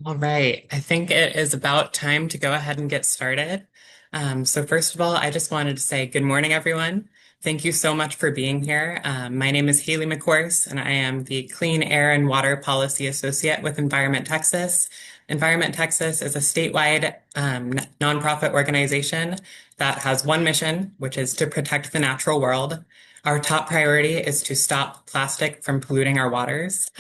All right, I think it is about time to go ahead and get started. So first of all, I just wanted to say good morning, everyone. Thank you so much for being here. My name is Haley McCourse, and I am the Clean Air and Water Policy Associate with Environment Texas. Environment Texas is a statewide nonprofit organization that has one mission, which is to protect the natural world. Our top priority is to stop plastic from polluting our waters.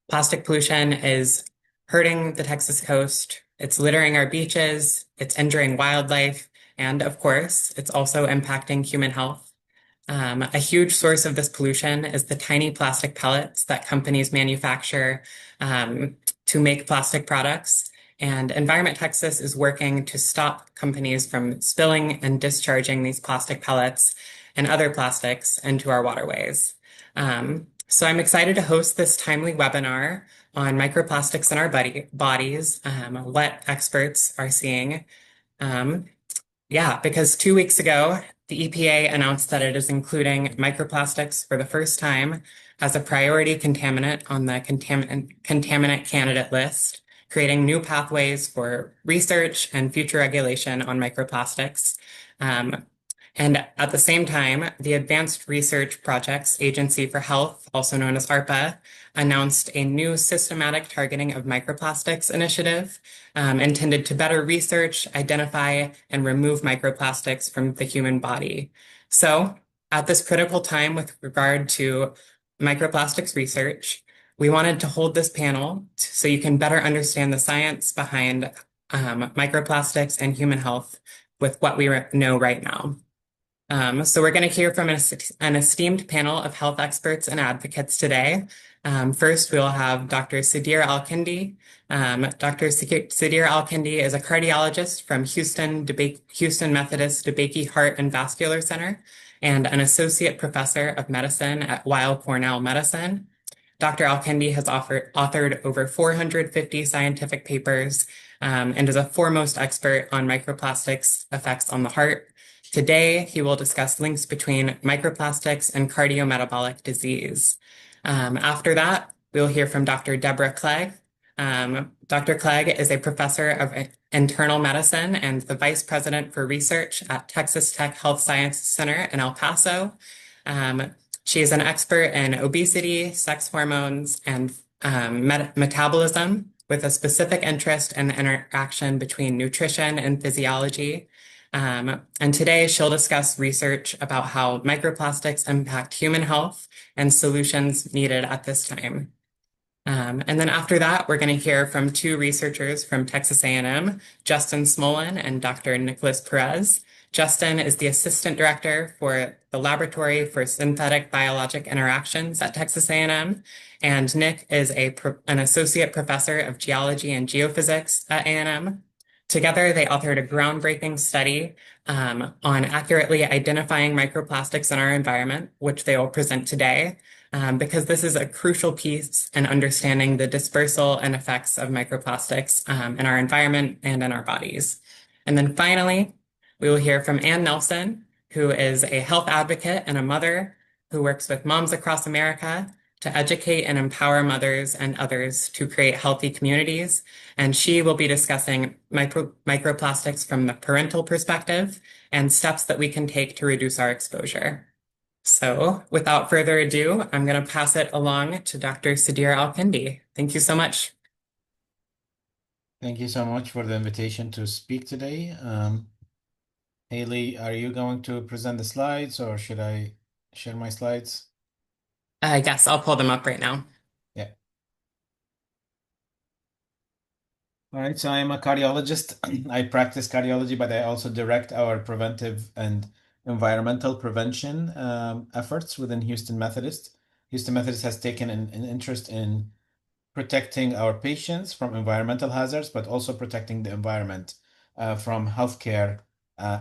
Plastic pollution is hurting the Texas coast. It's littering our beaches. It's injuring wildlife. And of course, it's also impacting human health. A huge source of this pollution is the tiny plastic pellets that companies manufacture to make plastic products. And Environment Texas is working to stop companies from spilling and discharging these plastic pellets and other plastics into our waterways. So I'm excited to host this timely webinar on microplastics in our bodies, what experts are seeing. Um, yeah, because 2 weeks ago, the EPA announced that it is including microplastics for the first time as a priority contaminant on the contaminant candidate list, creating new pathways for research and future regulation on microplastics. Um, and at the same time, the Advanced Research Projects Agency for Health, also known as ARPA, announced a new systematic targeting of microplastics initiative intended to better research, identify, and remove microplastics from the human body. So, at this critical time with regard to microplastics research, we wanted to hold this panel so you can better understand the science behind microplastics and human health with what we know right now. So we're going to hear from an esteemed panel of health experts and advocates today. First, we'll have Dr. Sadir Al-Kindi. Dr. Sadir Al-Kindi is a cardiologist from Houston Methodist DeBakey Heart and Vascular Center and an associate professor of medicine at Weill Cornell Medicine. Dr. Al-Kindi has authored over 450 scientific papers and is a foremost expert on microplastics effects on the heart. Today, he will discuss links between microplastics and cardiometabolic disease. After that, we'll hear from Dr. Deborah Clegg. Dr. Clegg is a professor of internal medicine and the vice president for research at Texas Tech Health Sciences Center in El Paso. She is an expert in obesity, sex hormones, and metabolism with a specific interest in the interaction between nutrition and physiology. And today she'll discuss research about how microplastics impact human health and solutions needed at this time. And then after that, we're going to hear from two researchers from Texas A&M, Justin Smolin and Dr. Nicholas Perez. Justin is the assistant director for the Laboratory for Synthetic Biologic Interactions at Texas A&M, and Nick is an associate professor of geology and geophysics at A&M. Together, they authored a groundbreaking study on accurately identifying microplastics in our environment, which they will present today, because this is a crucial piece in understanding the dispersal and effects of microplastics in our environment and in our bodies. And then finally, we will hear from Ann Nelson, who is a health advocate and a mother who works with Moms Across America to educate and empower mothers and others to create healthy communities. And she will be discussing microplastics from the parental perspective and steps that we can take to reduce our exposure. So without further ado, I'm going to pass it along to Dr. Sadir Al-Kindi. Thank you so much. Thank you so much for the invitation to speak today. Haley, are you going to present the slides or should I share my slides? Yes, I'll pull them up right now. Yeah. All right, so I am a cardiologist. I practice cardiology, but I also direct our preventive and environmental prevention efforts within Houston Methodist. Houston Methodist has taken an interest in protecting our patients from environmental hazards, but also protecting the environment from healthcare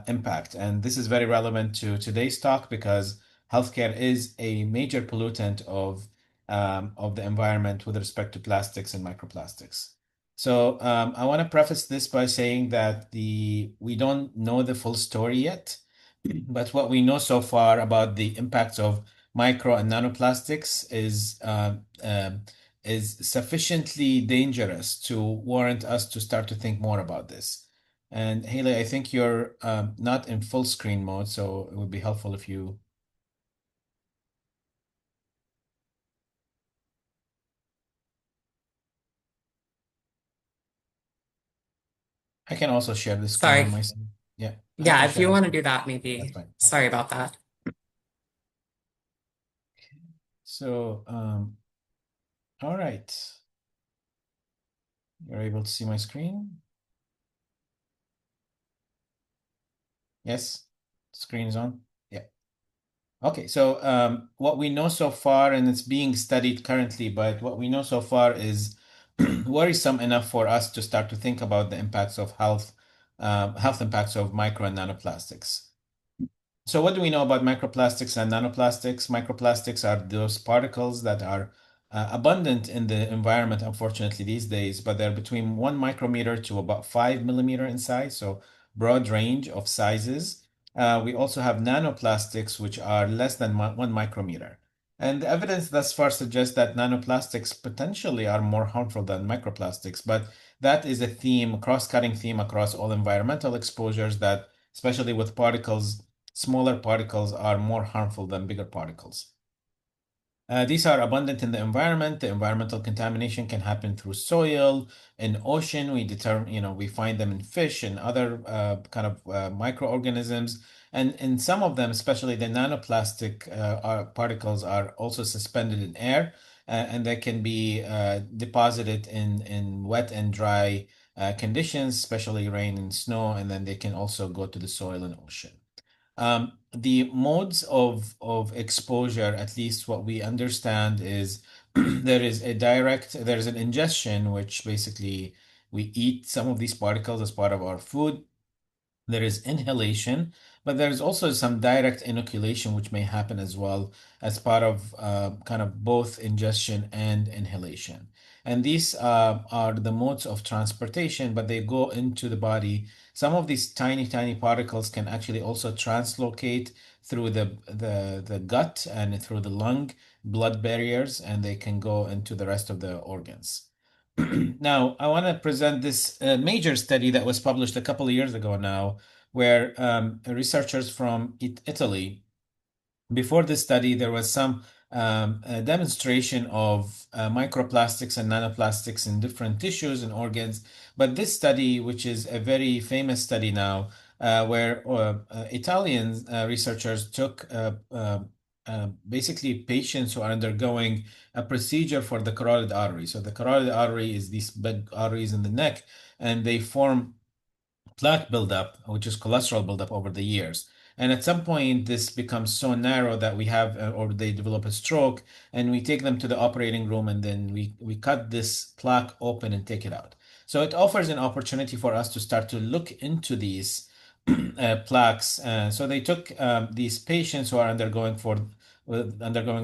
impact. And this is very relevant to today's talk because healthcare is a major pollutant of the environment with respect to plastics and microplastics. So I want to preface this by saying that we don't know the full story yet, but what we know so far about the impacts of micro and nanoplastics is is sufficiently dangerous to warrant us to start to think more about this. And Haley, I think you're not in full screen mode, so it would be helpful if you. I can also share the screen on Sorry. my side. Yeah, I Yeah, can if share you the want to screen. do that, That's maybe. fine. Yeah. Sorry about that. So, all right. You're able to see my screen? Yes? Screen is on? Yeah. Okay, so what we know so far, and it's being studied currently, but what we know so far is worrisome enough for us to start to think about the impacts of health impacts of micro and nanoplastics. So what do we know about microplastics and nanoplastics? Microplastics are those particles that are abundant in the environment, unfortunately, these days, but they're between 1 micrometer to about 5 millimeter in size, so broad range of sizes. We also have nanoplastics, which are less than 1 micrometer. And the evidence thus far suggests that nanoplastics potentially are more harmful than microplastics, but that is a theme, cross-cutting theme across all environmental exposures that, especially with particles, smaller particles are more harmful than bigger particles. These are abundant in the environment. The environmental contamination can happen through soil, in ocean. We find them in fish and other kind of microorganisms. And in some of them, especially the nanoplastic particles, are also suspended in air, and they can be deposited in wet and dry conditions, especially rain and snow, and then they can also go to the soil and ocean. The modes of exposure, at least what we understand, is there's an ingestion, which basically we eat some of these particles as part of our food. There is inhalation, but there's also some direct inoculation, which may happen as well as part of kind of both ingestion and inhalation. And these are the modes of transportation, but they go into the body. Some of these tiny, tiny particles can actually also translocate through the gut and through the lung blood barriers, and they can go into the rest of the organs. Now, I want to present this major study that was published a couple of years ago now, where researchers from Italy, before this study, there was some demonstration of microplastics and nanoplastics in different tissues and organs. But this study, which is a very famous study now, where Italian researchers took basically patients who are undergoing a procedure for the carotid artery. So the carotid artery is these big arteries in the neck, and they form plaque buildup, which is cholesterol buildup over the years. And at some point, this becomes so narrow that we have, or they develop a stroke, and we take them to the operating room, and then we cut this plaque open and take it out. So it offers an opportunity for us to start to look into these plaques. So they took these patients who are undergoing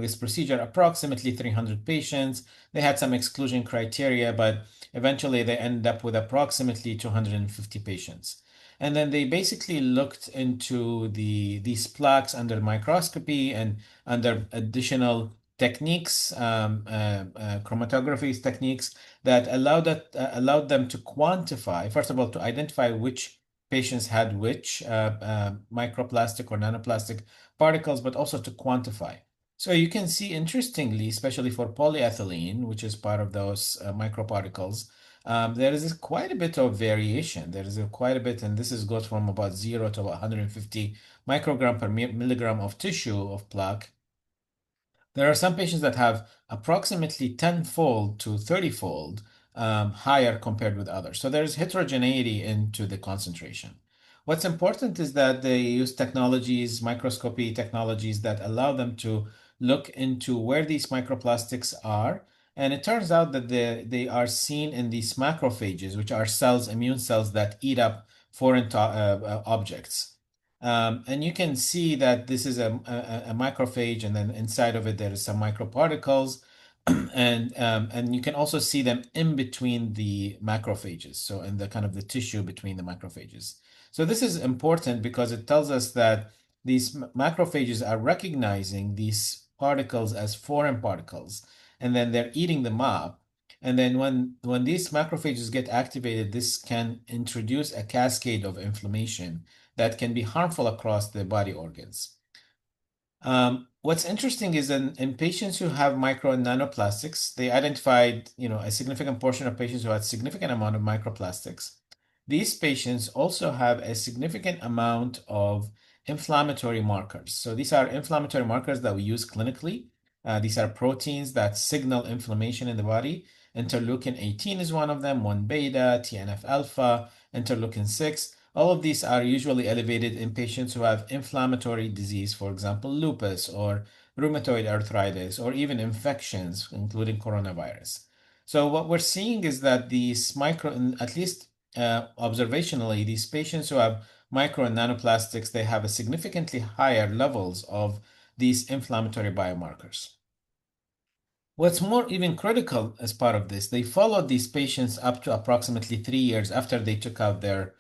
this procedure, approximately 300 patients. They had some exclusion criteria, but eventually they end up with approximately 250 patients. And then they basically looked into these plaques under microscopy and under additional techniques, chromatography techniques that allowed them to quantify, first of all, to identify which patients had which microplastic or nanoplastic particles, but also to quantify. So you can see, interestingly, especially for polyethylene, which is part of those microparticles, there is quite a bit of variation. There is quite a bit, and this goes from about 0 to about 150 microgram per milligram of tissue of plaque. There are some patients that have approximately 10-fold to 30-fold higher compared with others. So there's heterogeneity into the concentration. What's important is that they use technologies, microscopy technologies that allow them to look into where these microplastics are. And it turns out that they are seen in these macrophages, which are cells, immune cells that eat up foreign objects. And you can see that this is a macrophage, and then inside of it there is some microparticles, and you can also see them in between the macrophages, so in the kind of the tissue between the macrophages. So this is important because it tells us that these macrophages are recognizing these particles as foreign particles, and then they're eating them up. And then when these macrophages get activated, this can introduce a cascade of inflammation that can be harmful across the body organs. What's interesting is in patients who have micro and nanoplastics, they identified, a significant portion of patients who had significant amount of microplastics. These patients also have a significant amount of inflammatory markers. So these are inflammatory markers that we use clinically. These are proteins that signal inflammation in the body. Interleukin 18 is one of them, 1 beta, TNF alpha, interleukin 6. All of these are usually elevated in patients who have inflammatory disease, for example, lupus or rheumatoid arthritis, or even infections, including coronavirus. So what we're seeing is that these at least observationally, these patients who have micro and nanoplastics, they have a significantly higher levels of these inflammatory biomarkers. What's more even critical as part of this, they followed these patients up to approximately 3 years after they took out their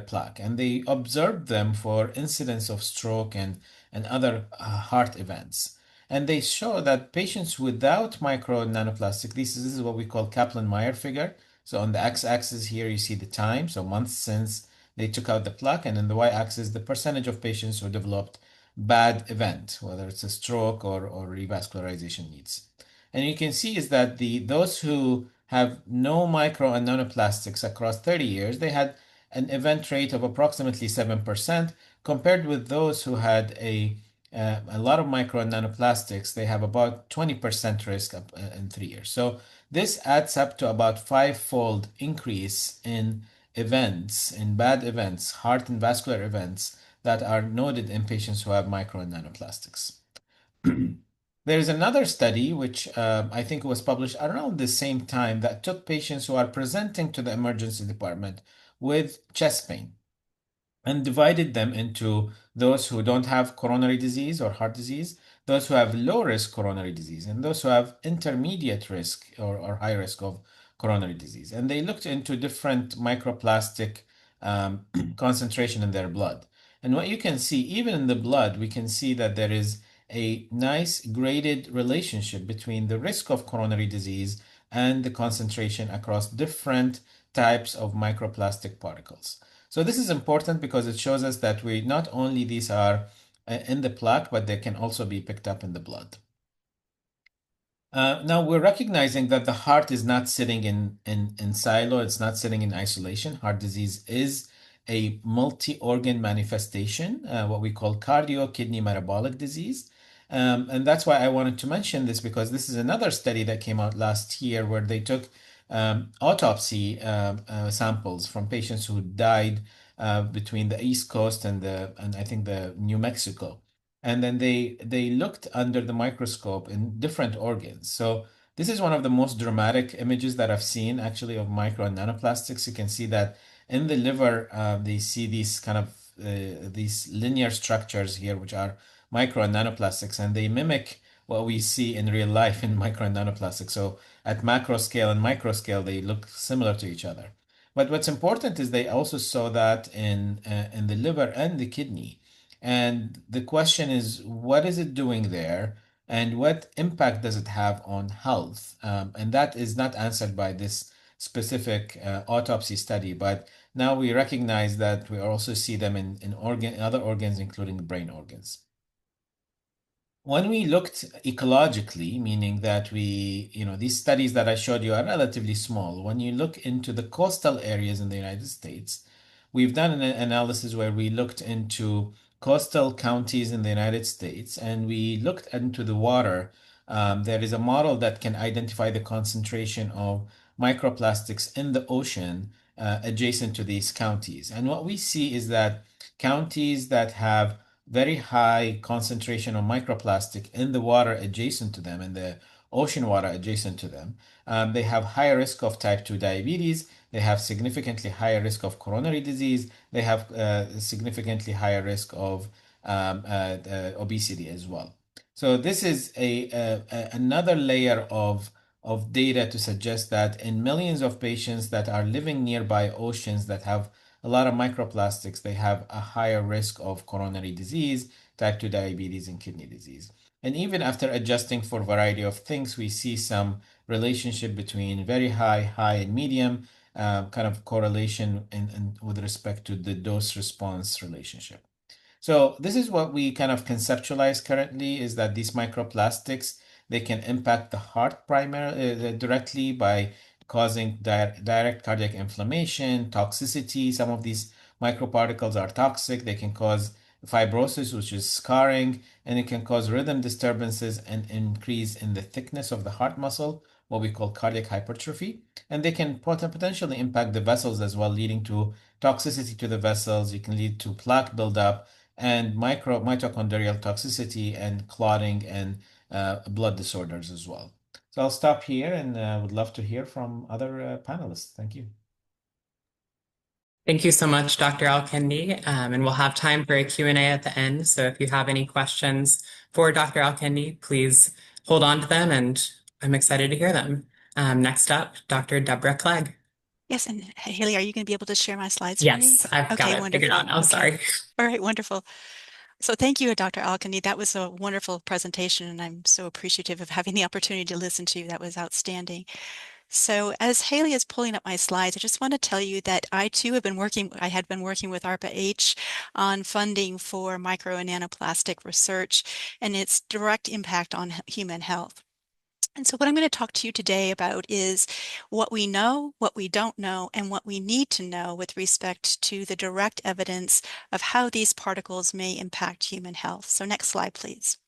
plaque, and they observed them for incidence of stroke and other heart events. And they show that patients without micro and nanoplastic, this is what we call Kaplan-Meier figure. So on the x-axis here, you see the time, so months since they took out the plaque, and in the y-axis, the percentage of patients who developed bad event, whether it's a stroke or revascularization needs. And you can see is that those who have no micro and nanoplastics across 30 years, they had an event rate of approximately 7%, compared with those who had a lot of micro and nanoplastics, they have about 20% risk in 3 years. So this adds up to about five-fold increase in events, in bad events, heart and vascular events that are noted in patients who have micro and nanoplastics. There's another study which I think was published around the same time that took patients who are presenting to the emergency department with chest pain and divided them into those who don't have coronary disease or heart disease, those who have low risk coronary disease, and those who have intermediate risk or high risk of coronary disease. And they looked into different microplastic concentration in their blood. And what you can see, even in the blood, we can see that there is a nice graded relationship between the risk of coronary disease and the concentration across different types of microplastic particles. So this is important because it shows us that we not only these are in the plaque, but they can also be picked up in the blood. Now we're recognizing that the heart is not sitting in silo, it's not sitting in isolation. Heart disease is a multi-organ manifestation, what we call cardio-kidney metabolic disease. And that's why I wanted to mention this, because this is another study that came out last year where they took autopsy samples from patients who died between the East Coast and I think the New Mexico. And then they looked under the microscope in different organs. So this is one of the most dramatic images that I've seen actually of micro and nanoplastics. You can see that in the liver, they see these kind of these linear structures here, which are micro and nanoplastics, and they mimic what we see in real life in micro and nanoplastics. So at macro scale and micro scale, they look similar to each other. But what's important is they also saw that in the liver and the kidney. And the question is, what is it doing there? And what impact does it have on health? And that is not answered by this specific autopsy study, but now we recognize that we also see them in other organs, including brain organs. When we looked ecologically, meaning that these studies that I showed you are relatively small. When you look into the coastal areas in the United States, we've done an analysis where we looked into coastal counties in the United States and we looked into the water. There is a model that can identify the concentration of microplastics in the ocean adjacent to these counties. And what we see is that counties that have very high concentration of microplastic in the water adjacent to them, in the ocean water adjacent to them. They have higher risk of type 2 diabetes. They have significantly higher risk of coronary disease. They have significantly higher risk of obesity as well. So this is another layer of data to suggest that in millions of patients that are living nearby oceans that have a lot of microplastics, they have a higher risk of coronary disease, type 2 diabetes, and kidney disease. And even after adjusting for a variety of things, we see some relationship between very high, high, and medium kind of correlation with respect to the dose response relationship. So this is what we kind of conceptualize currently is that these microplastics, they can impact the heart primarily directly by causing direct cardiac inflammation, toxicity. Some of these microparticles are toxic. They can cause fibrosis, which is scarring, and it can cause rhythm disturbances and increase in the thickness of the heart muscle, what we call cardiac hypertrophy. And they can potentially impact the vessels as well, leading to toxicity to the vessels. You can lead to plaque buildup and mitochondrial toxicity and clotting and blood disorders as well. So I'll stop here and would love to hear from other panelists. Thank you. Thank you so much, Dr. Alkendi. And we'll have time for a Q&A at the end. So if you have any questions for Dr. Alkendi, please hold on to them, and I'm excited to hear them. Next up, Dr. Deborah Clegg. Yes, and Haley, are you going to be able to share my slides for me? Yes, I've got Okay, it figured wonderful. out now. Okay. Sorry. All right, wonderful. So thank you, Dr. Alkindi. That was a wonderful presentation, and I'm so appreciative of having the opportunity to listen to you. That was outstanding. So as Haley is pulling up my slides, I just want to tell you that I too had been working with ARPA-H on funding for micro and nanoplastic research and its direct impact on human health. And so what I'm going to talk to you today about is what we know, what we don't know, and what we need to know with respect to the direct evidence of how these particles may impact human health. So next slide, please.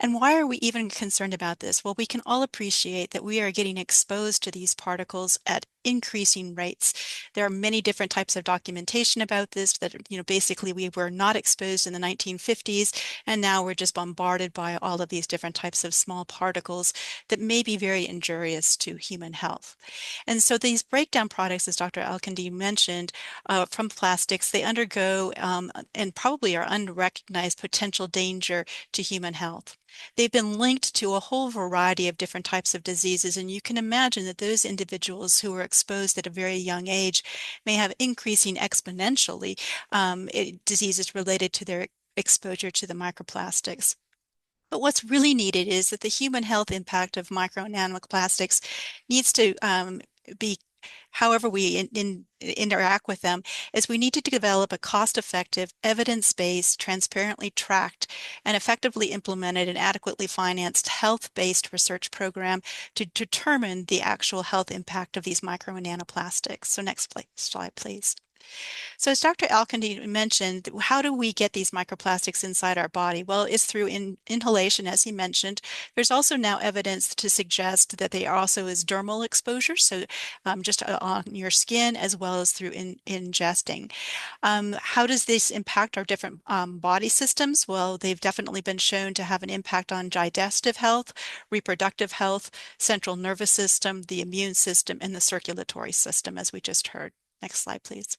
And why are we even concerned about this? Well, we can all appreciate that we are getting exposed to these particles at increasing rates. There are many different types of documentation about this that, basically we were not exposed in the 1950s, and now we're just bombarded by all of these different types of small particles that may be very injurious to human health. And so these breakdown products, as Dr. Alkindi mentioned, from plastics, they undergo and probably are unrecognized potential danger to human health. They've been linked to a whole variety of different types of diseases, and you can imagine that those individuals who were exposed at a very young age may have increasing exponentially diseases related to their exposure to the microplastics. But what's really needed is that the human health impact of micro and nanoplastics needs to be however we interact with them, is we need to develop a cost-effective, evidence-based, transparently tracked, and effectively implemented and adequately financed health-based research program to determine the actual health impact of these micro and nanoplastics. So next slide, please. So as Dr. Alkindi mentioned, how do we get these microplastics inside our body? Well, it's through inhalation, as he mentioned. There's also now evidence to suggest that they also is dermal exposure, so just on your skin, as well as through ingesting. How does this impact our different body systems? Well, they've definitely been shown to have an impact on digestive health, reproductive health, central nervous system, the immune system, and the circulatory system, as we just heard. Next slide, please.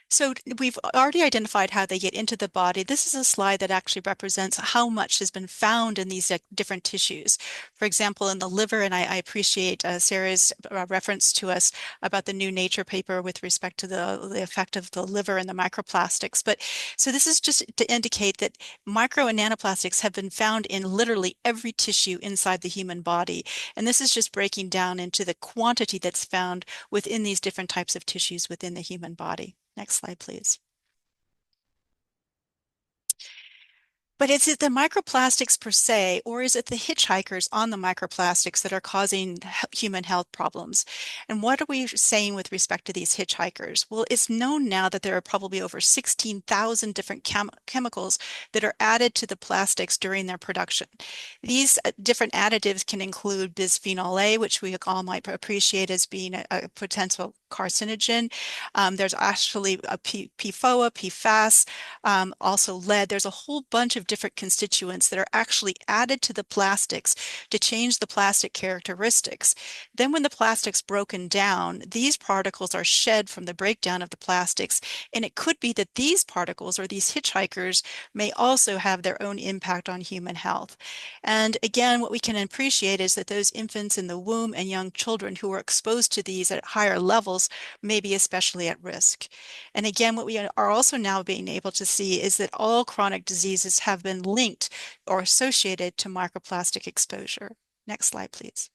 So we've already identified how they get into the body. This is a slide that actually represents how much has been found in these different tissues. For example, in the liver, and I appreciate Sarah's reference to us about the new Nature paper with respect to the effect of the liver and the microplastics. But so this is just to indicate that micro and nanoplastics have been found in literally every tissue inside the human body. And this is just breaking down into the quantity that's found within these different types of tissues within the human body. Next slide, please. But is it the microplastics per se, or is it the hitchhikers on the microplastics that are causing human health problems? And what are we saying with respect to these hitchhikers? Well, it's known now that there are probably over 16,000 different chemicals that are added to the plastics during their production. These different additives can include bisphenol A, which we all might appreciate as being a potential carcinogen. There's actually a PFOA, PFAS, also lead. There's a whole bunch of different constituents that are actually added to the plastics to change the plastic characteristics. Then when the plastic's broken down, these particles are shed from the breakdown of the plastics, and it could be that these particles or these hitchhikers may also have their own impact on human health. And again, what we can appreciate is that those infants in the womb and young children who are exposed to these at higher levels may be especially at risk. And again, what we are also now being able to see is that all chronic diseases have have been linked or associated to microplastic exposure. Next slide, please.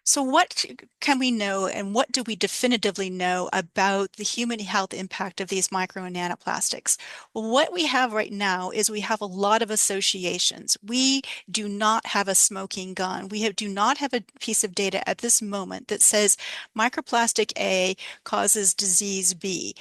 So what can we know and what do we definitively know about the human health impact of these micro and nanoplastics? Well, what we have right now is we have a lot of associations. We do not have a smoking gun. Do not have a piece of data at this moment that says microplastic A causes disease B.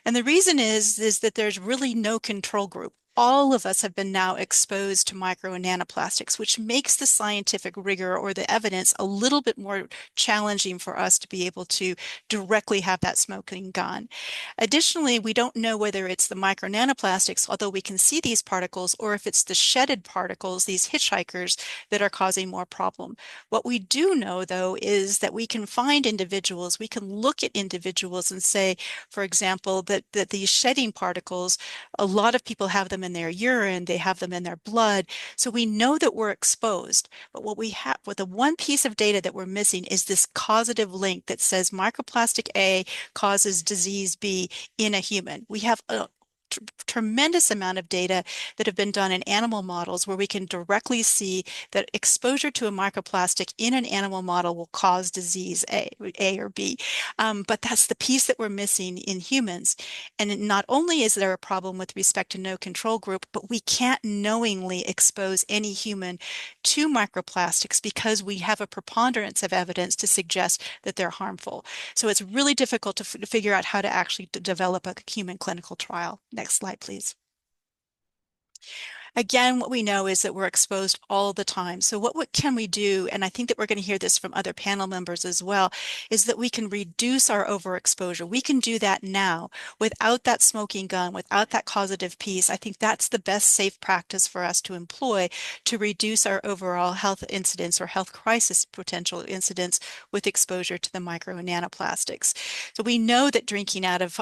And the reason is that there's really no control group. All of us have been now exposed to micro and nanoplastics, which makes the scientific rigor or the evidence a little bit more challenging for us to be able to directly have that smoking gun. Additionally, we don't know whether it's the micro nanoplastics, although we can see these particles, or if it's the shedded particles, these hitchhikers, that are causing more problem. What we do know, though, is that we can find individuals, we can look at individuals and say, for example, that these shedding particles, a lot of people have them in their urine, they have them in their blood. So we know that we're exposed. But what the one piece of data that we're missing is this causative link that says microplastic A causes disease B in a human. We have a tremendous amount of data that have been done in animal models where we can directly see that exposure to a microplastic in an animal model will cause disease A or B. But that's the piece that we're missing in humans. And not only is there a problem with respect to no control group, but we can't knowingly expose any human to microplastics because we have a preponderance of evidence to suggest that they're harmful. So it's really difficult to figure out how to actually develop a human clinical trial. Next slide, please. Again, what we know is that we're exposed all the time. So what can we do? And I think that we're going to hear this from other panel members as well, is that we can reduce our overexposure. We can do that now without that smoking gun, without that causative piece. I think that's the best safe practice for us to employ to reduce our overall health incidence or health crisis potential incidence with exposure to the micro and nanoplastics. So we know that drinking out of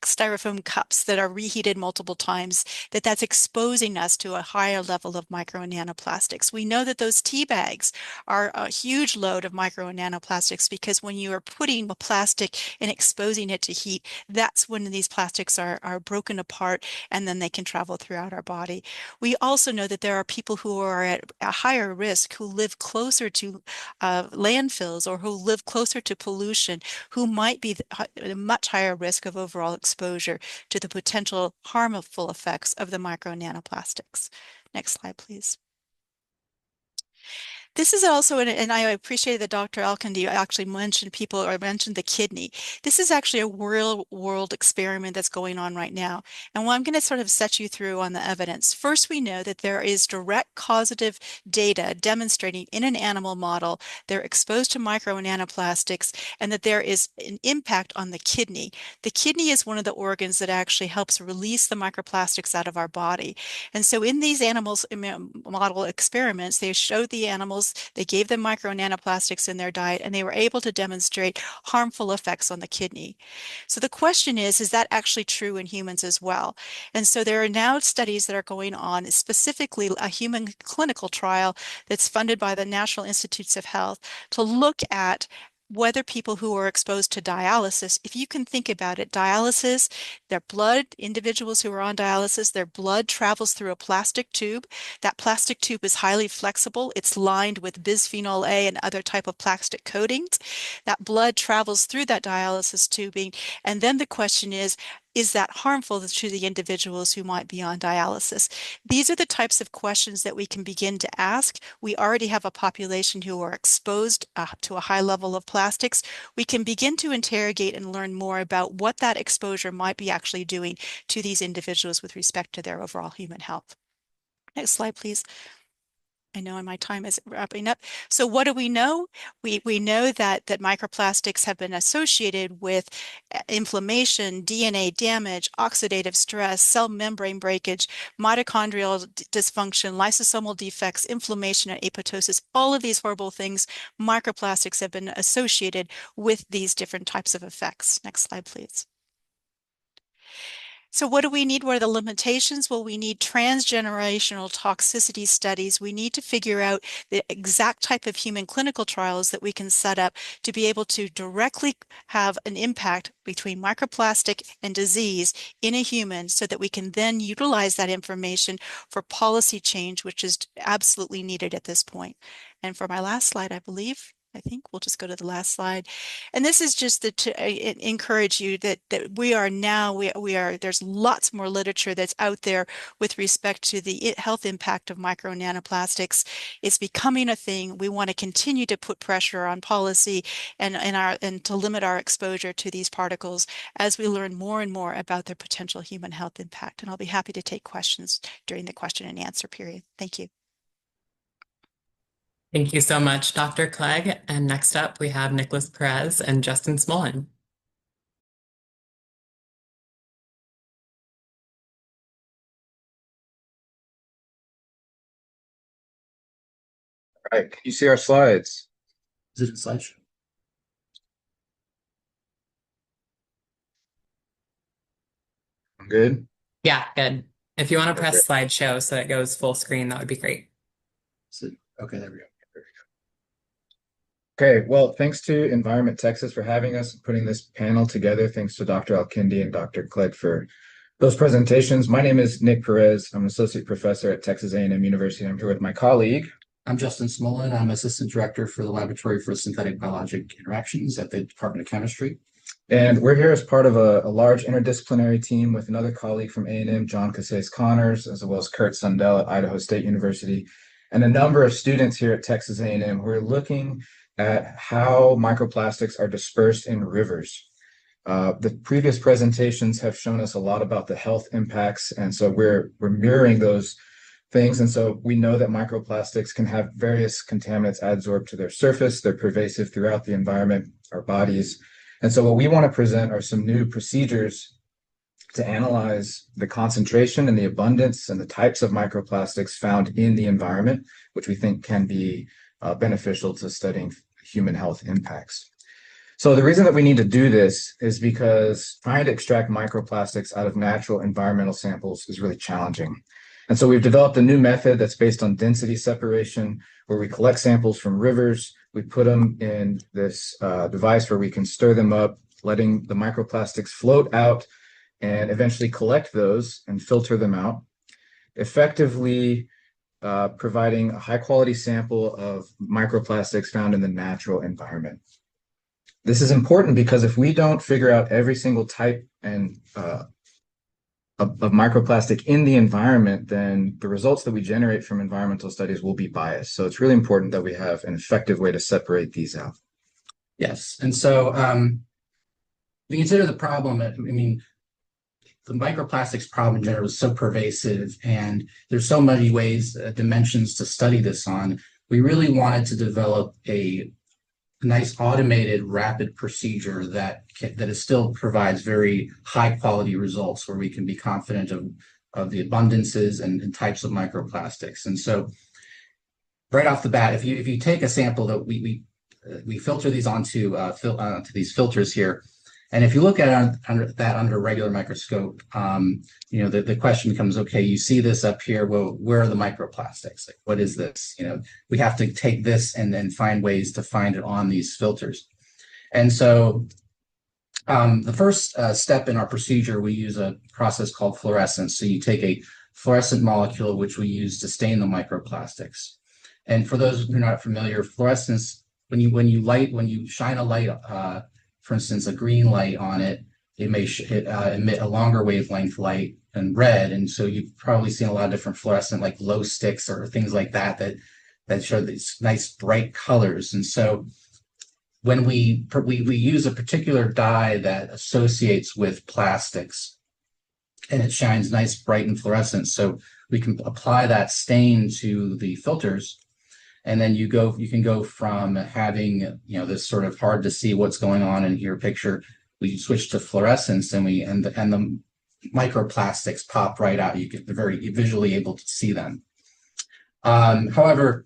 styrofoam cups that are reheated multiple times, that's exposing us to a higher level of micro and nanoplastics. We know that those tea bags are a huge load of micro and nanoplastics because when you are putting a plastic and exposing it to heat, that's when these plastics are broken apart and then they can travel throughout our body. We also know that there are people who are at a higher risk, who live closer to landfills or who live closer to pollution, who might be at a much higher risk of overall exposure to the potential harmful effects of the micro and nanoplastics. Next slide, please. This is also, and I appreciate that Dr. Alkindi actually mentioned the kidney. This is actually a real world experiment that's going on right now. And I'm going to sort of set you through on the evidence. First, we know that there is direct causative data demonstrating in an animal model they're exposed to micro and nanoplastics and that there is an impact on the kidney. The kidney is one of the organs that actually helps release the microplastics out of our body. And so in these animals model experiments, they showed the animals, they gave them micro and nanoplastics in their diet, and they were able to demonstrate harmful effects on the kidney. So the question is that actually true in humans as well? And so there are now studies that are going on, specifically a human clinical trial that's funded by the National Institutes of Health to look at whether people who are exposed to dialysis, if you can think about it, dialysis, their blood, individuals who are on dialysis, their blood travels through a plastic tube. That plastic tube is highly flexible. It's lined with bisphenol A and other type of plastic coatings. That blood travels through that dialysis tubing. And then the question is that harmful to the individuals who might be on dialysis? These are the types of questions that we can begin to ask. We already have a population who are exposed to a high level of plastics. We can begin to interrogate and learn more about what that exposure might be actually doing to these individuals with respect to their overall human health. Next slide, please. I know my time is wrapping up. So what do we know? We know that microplastics have been associated with inflammation, DNA damage, oxidative stress, cell membrane breakage, mitochondrial dysfunction, lysosomal defects, inflammation, and apoptosis. All of these horrible things, microplastics have been associated with these different types of effects. Next slide, please. So what do we need? What are the limitations? Well, we need transgenerational toxicity studies. We need to figure out the exact type of human clinical trials that we can set up to be able to directly have an impact between microplastic and disease in a human so that we can then utilize that information for policy change, which is absolutely needed at this point. And for my last slide, I think we'll just go to the last slide. And this is just to encourage you that we are now, there's lots more literature that's out there with respect to the health impact of micro nanoplastics. It's becoming a thing. We want to continue to put pressure on policy and to limit our exposure to these particles as we learn more and more about their potential human health impact. And I'll be happy to take questions during the question and answer period. Thank you. Thank you so much, Dr. Clegg. And next up, we have Nicholas Perez and Justin Smolin. All right, can you see our slides? Is it a slideshow? I'm good. Yeah, good. If you want to press Okay. slideshow so it goes full screen, that would be great. Okay, there we go. Okay, well, thanks to Environment Texas for having us and putting this panel together. Thanks to Dr. Al-Kindi and Dr. Clegg for those presentations. My name is Nick Perez. I'm an associate professor at Texas A&M University. I'm here with my colleague. I'm Justin Smolin. I'm assistant director for the Laboratory for Synthetic Biologic Interactions at the Department of Chemistry. And we're here as part of a large interdisciplinary team with another colleague from A&M, John Casace-Connors, as well as Kurt Sundell at Idaho State University, and a number of students here at Texas A&M who are looking at how microplastics are dispersed in rivers. The previous presentations have shown us a lot about the health impacts, and so we're mirroring those things. And so we know that microplastics can have various contaminants adsorbed to their surface. They're pervasive throughout the environment, our bodies. And so what we want to present are some new procedures to analyze the concentration and the abundance and the types of microplastics found in the environment, which we think can be beneficial to studying human health impacts. So the reason that we need to do this is because trying to extract microplastics out of natural environmental samples is really challenging. And so we've developed a new method that's based on density separation, where we collect samples from rivers, we put them in this device where we can stir them up, letting the microplastics float out and eventually collect those and filter them out, effectively providing a high quality sample of microplastics found in the natural environment. This is important because if we don't figure out every single type and of microplastic in the environment, then the results that we generate from environmental studies will be biased. So it's really important that we have an effective way to separate these out. Yes, and so we consider the problem, I mean, the microplastics problem in general is so pervasive, and there's so many ways, dimensions to study this on. We really wanted to develop a nice automated rapid procedure that still provides very high quality results where we can be confident of the abundances and types of microplastics. And so right off the bat, if you take a sample that we filter these onto these filters here, and if you look at it under a regular microscope, you know, the question becomes, okay, you see this up here, well, where are the microplastics? Like, what is this? You know, we have to take this and then find ways to find it on these filters. And so the first step in our procedure, we use a process called fluorescence. So you take a fluorescent molecule, which we use to stain the microplastics. And for those who are not familiar, fluorescence, when you shine a light, for instance, a green light on it, it may emit a longer wavelength light than red. And so you've probably seen a lot of different fluorescent, like glow sticks or things like that show these nice bright colors. And so when we use a particular dye that associates with plastics, and it shines nice, bright, and fluorescent, so we can apply that stain to the filters. And then you can go from having, you know, this sort of hard to see what's going on in your picture. We switch to fluorescence, and the microplastics pop right out. You get very visually able to see them. However,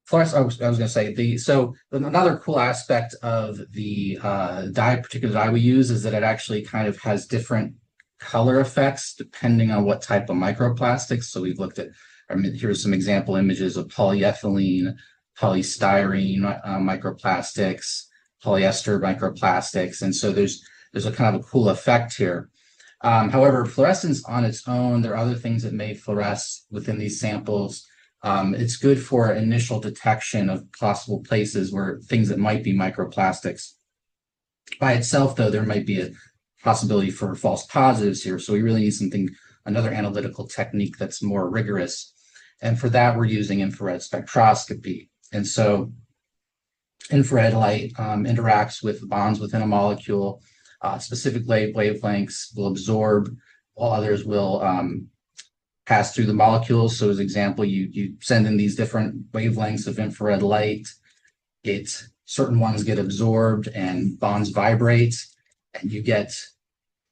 fluorescence, I was going to say, so another cool aspect of the particular dye we use is that it actually kind of has different color effects depending on what type of microplastics. So we've looked at, here's some example images of polyethylene, polystyrene microplastics, polyester microplastics. And so there's a kind of a cool effect here. However, fluorescence on its own, there are other things that may fluoresce within these samples. It's good for initial detection of possible places where things that might be microplastics. By itself, though, there might be a possibility for false positives here. So we really need another analytical technique that's more rigorous. And for that, we're using infrared spectroscopy. And so infrared light interacts with bonds within a molecule. Specific wavelengths will absorb, while others will pass through the molecules. So as an example, you send in these different wavelengths of infrared light. Certain ones get absorbed and bonds vibrate, and you get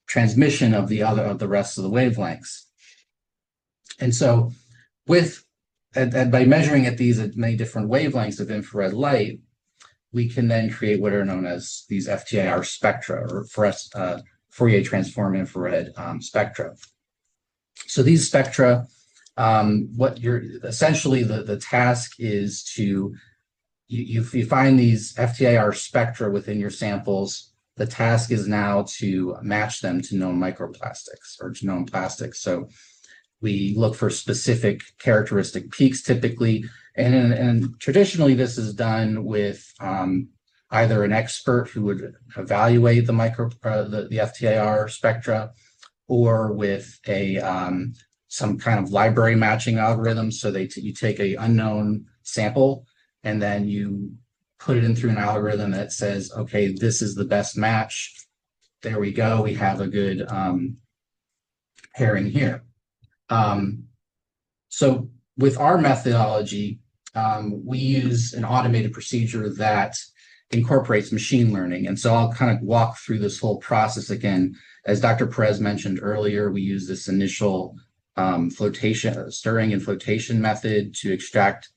transmission of the rest of the wavelengths. And so by measuring at many different wavelengths of infrared light, we can then create what are known as these FTIR spectra, or Fourier transform infrared spectra. So these spectra, essentially the task is to, you find these FTIR spectra within your samples. The task is now to match them to known microplastics or to known plastics. So we look for specific characteristic peaks typically, and traditionally this is done with either an expert who would evaluate the FTIR spectra, or with some kind of library matching algorithm. So you take an unknown sample and then you put it in through an algorithm that says, okay, this is the best match. There we go. We have a good pairing here. So with our methodology, we use an automated procedure that incorporates machine learning. And so I'll kind of walk through this whole process again. As Dr. Perez mentioned earlier, we use this initial stirring and flotation method to extract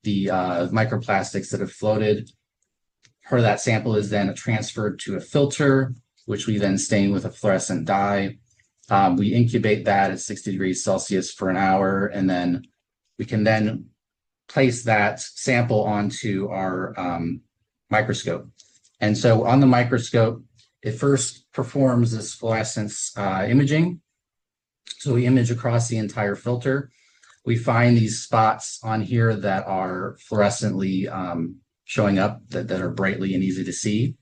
the microplastics that have floated. Part of that sample is then transferred to a filter, which we then stain with a fluorescent dye. We incubate that at 60 degrees Celsius for an hour, and then we can then place that sample onto our microscope. And so on the microscope, it first performs this fluorescence imaging. So we image across the entire filter. We find these spots on here that are fluorescently showing up, that are brightly and easy to see.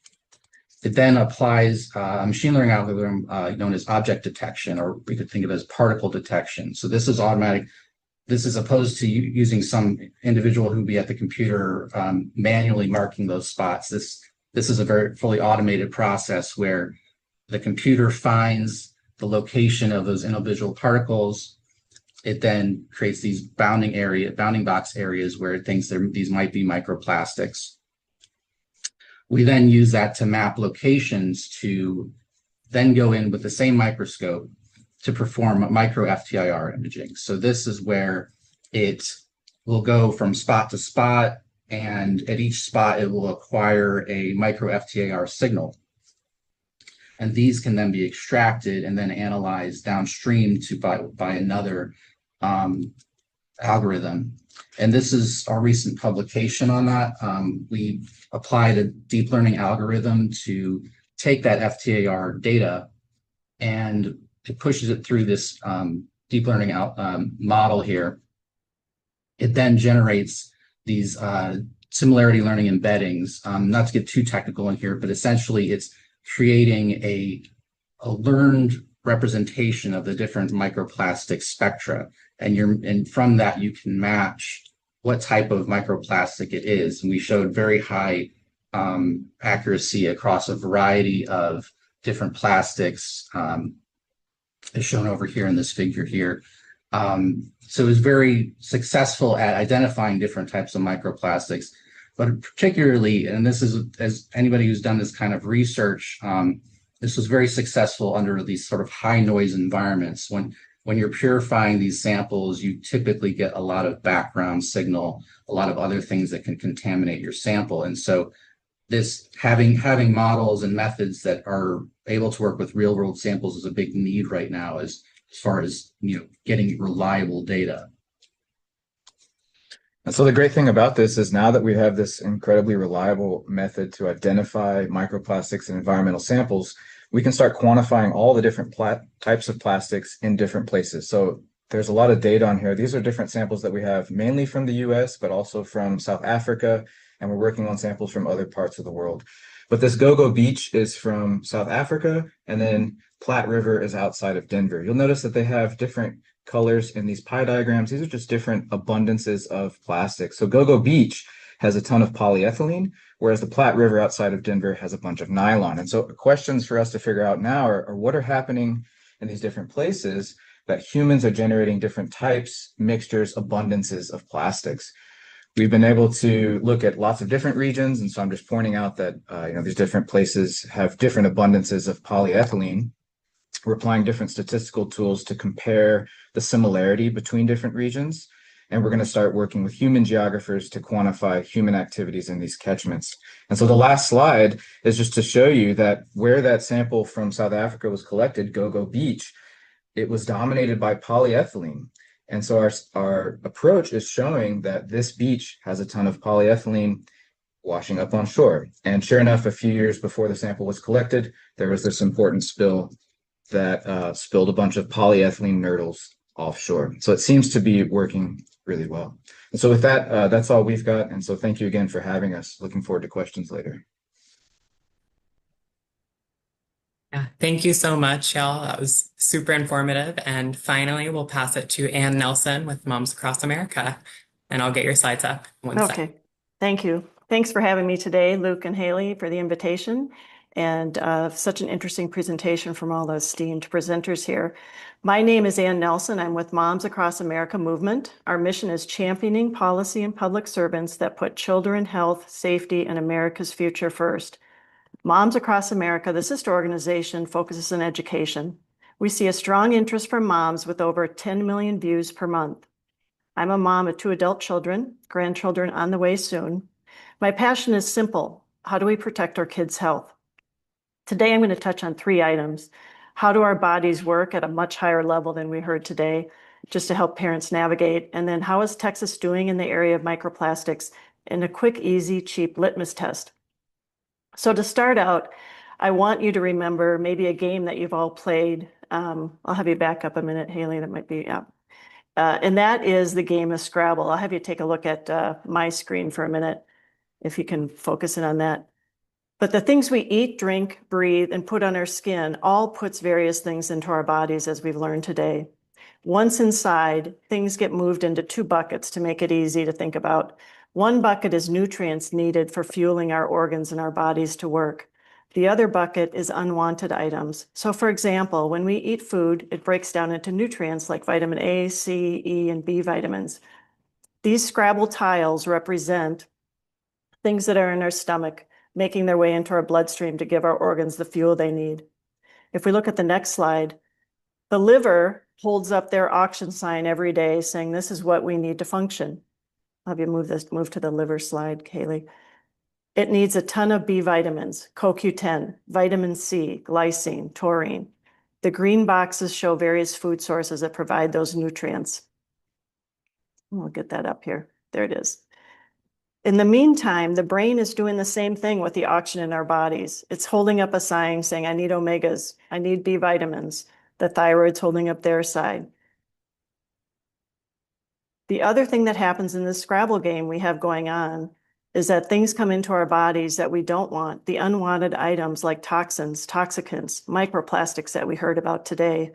It then applies a machine learning algorithm known as object detection, or we could think of it as particle detection. So this is automatic. This is opposed to using some individual who would be at the computer manually marking those spots. This is a very fully automated process where the computer finds the location of those individual particles. It then creates these bounding box areas where it thinks these might be microplastics. We then use that to map locations to then go in with the same microscope to perform micro FTIR imaging. So this is where it will go from spot to spot, and at each spot it will acquire a micro FTIR signal. And these can then be extracted and then analyzed downstream by another algorithm. And this is our recent publication on that. We applied a deep learning algorithm to take that FTIR data, and it pushes it through this deep learning model here. It then generates these similarity learning embeddings. Not to get too technical in here, but essentially it's creating a learned representation of the different microplastic spectra. And from that, you can match what type of microplastic it is. And we showed very high accuracy across a variety of different plastics, as shown over here in this figure here. So it was very successful at identifying different types of microplastics, but particularly, and this is, as anybody who's done this kind of research, this was very successful under these sort of high noise environments. When you're purifying these samples, you typically get a lot of background signal, a lot of other things that can contaminate your sample. And so this having models and methods that are able to work with real world samples is a big need right now as far as getting reliable data. And so the great thing about this is now that we have this incredibly reliable method to identify microplastics in environmental samples, we can start quantifying all the different types of plastics in different places. So there's a lot of data on here. These are different samples that we have mainly from the US, but also from South Africa, and we're working on samples from other parts of the world. But this Gogo Beach is from South Africa, and then Platte River is outside of Denver. You'll notice that they have different colors in these pie diagrams. These are just different abundances of plastic. So Gogo Beach has a ton of polyethylene, whereas the Platte River outside of Denver has a bunch of nylon. And so questions for us to figure out now are what are happening in these different places that humans are generating different types, mixtures, abundances of plastics. We've been able to look at lots of different regions. And so I'm just pointing out that these different places have different abundances of polyethylene. We're applying different statistical tools to compare the similarity between different regions. And we're going to start working with human geographers to quantify human activities in these catchments. And so the last slide is just to show you that where that sample from South Africa was collected, Gogo Beach, it was dominated by polyethylene. And so our approach is showing that this beach has a ton of polyethylene washing up on shore. And sure enough, a few years before the sample was collected, there was this important spill that spilled a bunch of polyethylene nurdles offshore. So it seems to be working really well. And so with that, that's all we've got. And so thank you again for having us. Looking forward to questions later. Yeah, thank you so much, y'all. That was super informative. And finally, we'll pass it to Ann Nelson with Moms Across America. And I'll get your slides up in 1 second. Okay, thank you. Thanks for having me today, Luke and Haley, for the invitation. And such an interesting presentation from all the esteemed presenters here. My name is Ann Nelson. I'm with Moms Across America movement. Our mission is championing policy and public servants that put children, health, safety, and America's future first. Moms Across America, the sister organization, focuses on education. We see a strong interest from moms with over 10 million views per month. I'm a mom of 2 adult children, grandchildren on the way soon. My passion is simple. How do we protect our kids' health? Today, I'm going to touch on 3 items. How do our bodies work at a much higher level than we heard today, just to help parents navigate? And then how is Texas doing in the area of microplastics? And a quick, easy, cheap litmus test. So to start out, I want you to remember maybe a game that you've all played. I'll have you back up a minute, Haley, that might be, yeah. And that is the game of Scrabble. I'll have you take a look at my screen for a minute, if you can focus in on that. But the things we eat, drink, breathe, and put on our skin all puts various things into our bodies, as we've learned today. Once inside, things get moved into 2 buckets to make it easy to think about. One bucket is nutrients needed for fueling our organs and our bodies to work. The other bucket is unwanted items. So for example, when we eat food, it breaks down into nutrients like vitamin A, C, E, and B vitamins. These Scrabble tiles represent things that are in our stomach, making their way into our bloodstream to give our organs the fuel they need. If we look at the next slide, the liver holds up their auction sign every day saying this is what we need to function. I'll have you move to the liver slide, Kaylee. It needs a ton of B vitamins, CoQ10, vitamin C, glycine, taurine. The green boxes show various food sources that provide those nutrients. We'll get that up here. There it is. In the meantime, the brain is doing the same thing with the oxygen in our bodies. It's holding up a sign saying, I need omegas, I need B vitamins. The thyroid's holding up their side. The other thing that happens in this Scrabble game we have going on is that things come into our bodies that we don't want, the unwanted items like toxins, toxicants, microplastics that we heard about today.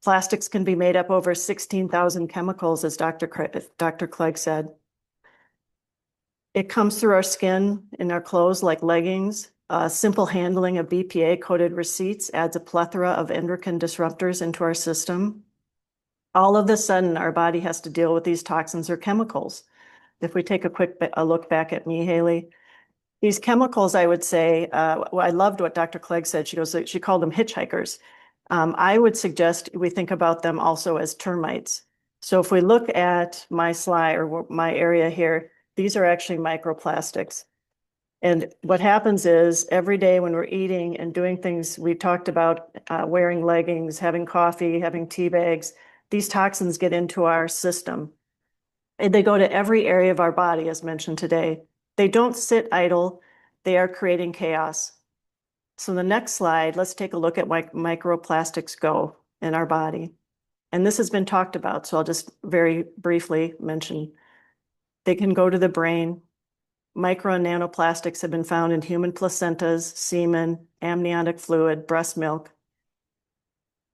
Plastics can be made up over 16,000 chemicals, as Dr. Clegg said. It comes through our skin, in our clothes like leggings. Simple handling of BPA-coated receipts adds a plethora of endocrine disruptors into our system. All of a sudden, our body has to deal with these toxins or chemicals. If we take a look back at me, Haley, these chemicals, I would say, I loved what Dr. Clegg said. She called them hitchhikers. I would suggest we think about them also as termites. So if we look at my slide or my area here, these are actually microplastics. And what happens is every day when we're eating and doing things, we talked about wearing leggings, having coffee, having tea bags, these toxins get into our system. And they go to every area of our body, as mentioned today. They don't sit idle. They are creating chaos. So the next slide, let's take a look at why microplastics go in our body. And this has been talked about, so I'll just very briefly mention. They can go to the brain. Micro and nanoplastics have been found in human placentas, semen, amniotic fluid, breast milk.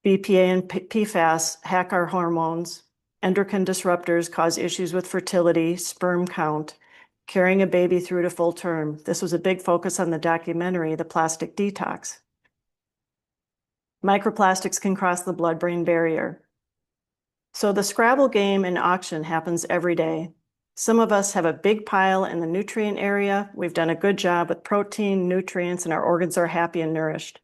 BPA and PFAS hack our hormones. Endocrine disruptors cause issues with fertility, sperm count, carrying a baby through to full term. This was a big focus on the documentary, The Plastic Detox. Microplastics can cross the blood-brain barrier. So the Scrabble game in auction happens every day. Some of us have a big pile in the nutrient area. We've done a good job with protein, nutrients, and our organs are happy and nourished.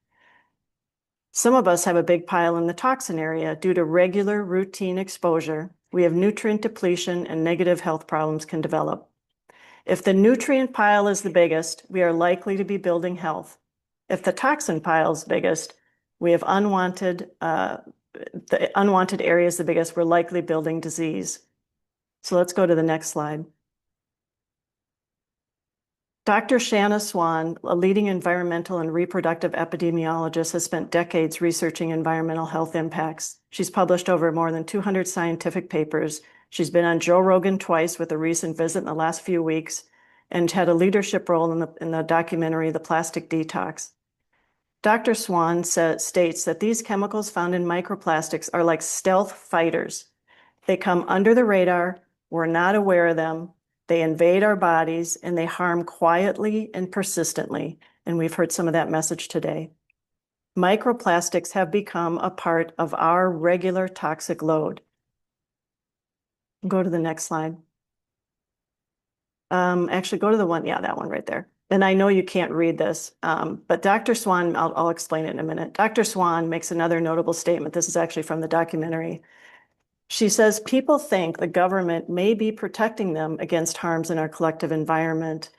Some of us have a big pile in the toxin area due to regular routine exposure. We have nutrient depletion and negative health problems can develop. If the nutrient pile is the biggest, we are likely to be building health. If the toxin pile is biggest, we have the unwanted areas the biggest, we're likely building disease. So let's go to the next slide. Dr. Shanna Swan, a leading environmental and reproductive epidemiologist, has spent decades researching environmental health impacts. She's published over more than 200 scientific papers. She's been on Joe Rogan twice with a recent visit in the last few weeks and had a leadership role in the documentary, The Plastic Detox. Dr. Swan states that these chemicals found in microplastics are like stealth fighters. They come under the radar, we're not aware of them, they invade our bodies, and they harm quietly and persistently. And we've heard some of that message today. Microplastics have become a part of our regular toxic load. Go to the next slide. Actually, go to the one, yeah, that one right there. And I know you can't read this, but Dr. Swan, I'll explain it in a minute. Dr. Swan makes another notable statement. This is actually from the documentary. She says, people think the government may be protecting them against harms in our collective environment.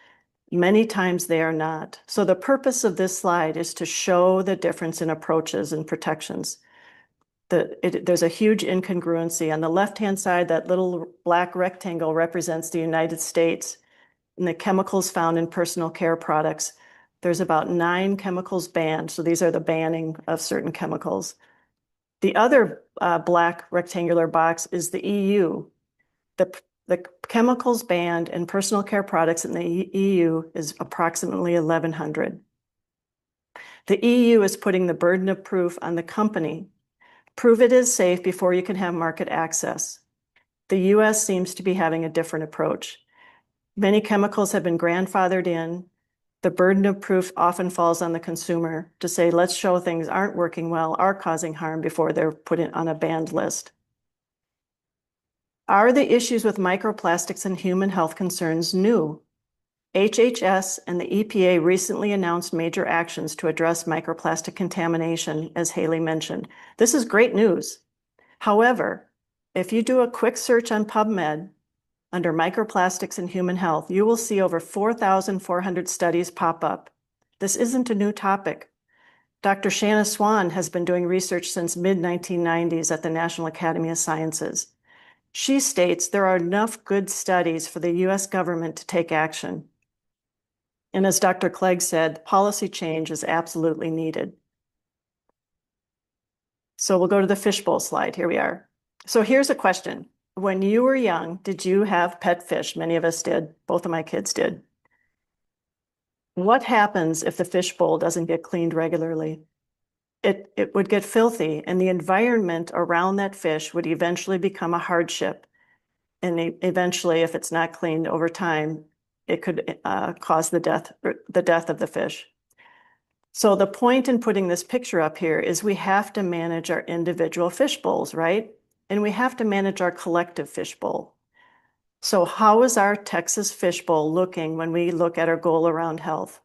Many times they are not. So the purpose of this slide is to show the difference in approaches and protections. There's a huge incongruency. On the left-hand side, that little black rectangle represents the United States and the chemicals found in personal care products. There's about 9 chemicals banned. So these are the banning of certain chemicals. The other black rectangular box is the EU. The chemicals banned in personal care products in the EU is approximately 1,100. The EU is putting the burden of proof on the company. Prove it is safe before you can have market access. The US seems to be having a different approach. Many chemicals have been grandfathered in. The burden of proof often falls on the consumer to say, let's show things aren't working well, are causing harm before they're put on a banned list. Are the issues with microplastics and human health concerns new? HHS and the EPA recently announced major actions to address microplastic contamination, as Haley mentioned. This is great news. However, if you do a quick search on PubMed, under microplastics and human health, you will see over 4,400 studies pop up. This isn't a new topic. Dr. Shanna Swan has been doing research since mid-1990s at the National Academy of Sciences. She states there are enough good studies for the US government to take action. And as Dr. Clegg said, policy change is absolutely needed. So we'll go to the fishbowl slide. Here we are. So here's a question. When you were young, did you have pet fish? Many of us did. Both of my kids did. What happens if the fishbowl doesn't get cleaned regularly? It would get filthy, and the environment around that fish would eventually become a hardship. And eventually, if it's not cleaned over time, it could cause the death of the fish. So the point in putting this picture up here is we have to manage our individual fish bowls, right? And we have to manage our collective fishbowl. So how is our Texas fishbowl looking when we look at our goal around health?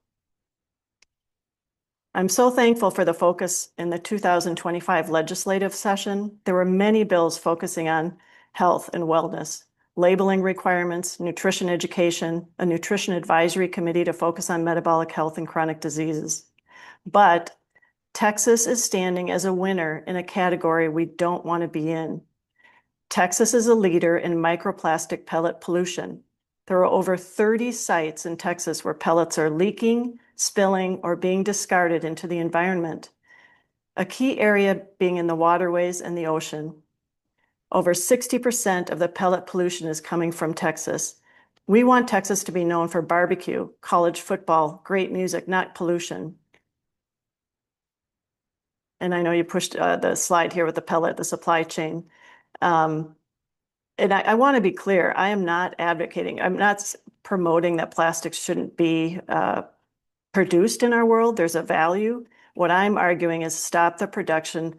I'm so thankful for the focus in the 2025 legislative session. There were many bills focusing on health and wellness. labeling requirements, nutrition education, a nutrition advisory committee to focus on metabolic health and chronic diseases. But Texas is standing as a winner in a category we don't want to be in. Texas is a leader in microplastic pellet pollution. There are over 30 sites in Texas where pellets are leaking, spilling, or being discarded into the environment. A key area being in the waterways and the ocean. Over 60% of the pellet pollution is coming from Texas. We want Texas to be known for barbecue, college football, great music, not pollution. And I know you pushed the slide here with the pellet, the supply chain. And I want to be clear, I am not advocating, I'm not promoting that plastics shouldn't be produced in our world. There's a value. What I'm arguing is stop the production,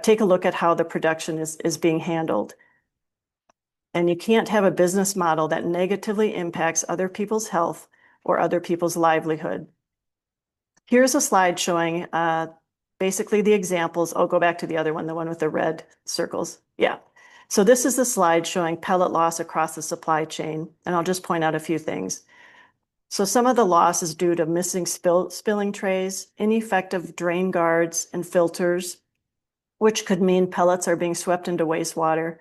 take a look at how the production is being handled. And you can't have a business model that negatively impacts other people's health or other people's livelihood. Here's a slide showing basically the examples. I'll go back to the other one, the one with the red circles. Yeah. So this is the slide showing pellet loss across the supply chain. And I'll just point out a few things. So some of the loss is due to missing spilling trays, ineffective drain guards and filters, which could mean pellets are being swept into wastewater.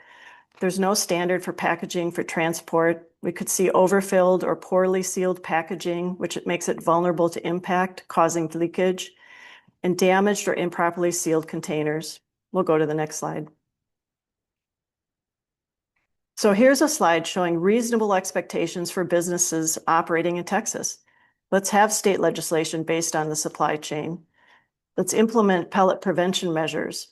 There's no standard for packaging for transport. We could see overfilled or poorly sealed packaging, which makes it vulnerable to impact, causing leakage, and damaged or improperly sealed containers. We'll go to the next slide. So here's a slide showing reasonable expectations for businesses operating in Texas. Let's have state legislation based on the supply chain. Let's implement pellet prevention measures.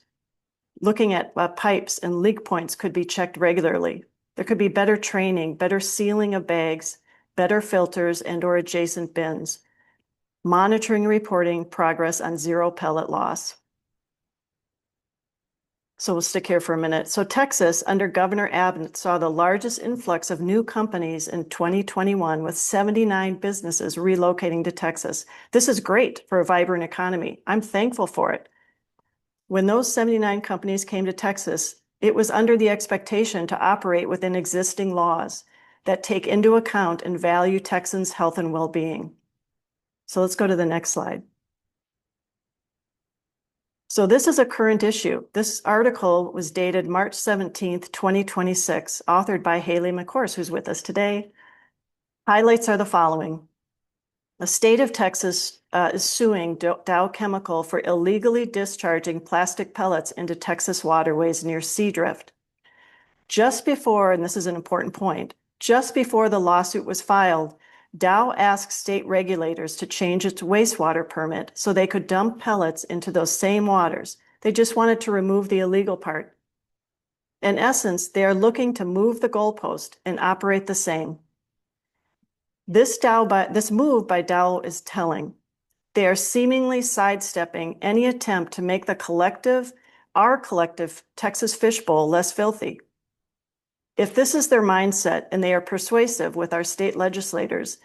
Looking at pipes and leak points could be checked regularly. There could be better training, better sealing of bags, better filters and/or adjacent bins. Monitoring and reporting progress on zero pellet loss. So we'll stick here for a minute. So Texas, under Governor Abbott, saw the largest influx of new companies in 2021 with 79 businesses relocating to Texas. This is great for a vibrant economy. I'm thankful for it. When those 79 companies came to Texas, it was under the expectation to operate within existing laws that take into account and value Texans' health and well-being. So let's go to the next slide. So this is a current issue. This article was dated March 17th, 2026, authored by Haley McCourse, who's with us today. Highlights are the following. The state of Texas is suing Dow Chemical for illegally discharging plastic pellets into Texas waterways near Seadrift. Just before, and this is an important point, just before the lawsuit was filed, Dow asked state regulators to change its wastewater permit so they could dump pellets into those same waters. They just wanted to remove the illegal part. In essence, they are looking to move the goalpost and operate the same. This move by Dow is telling. They are seemingly sidestepping any attempt to make our collective Texas fishbowl less filthy. If this is their mindset and they are persuasive with our state legislators,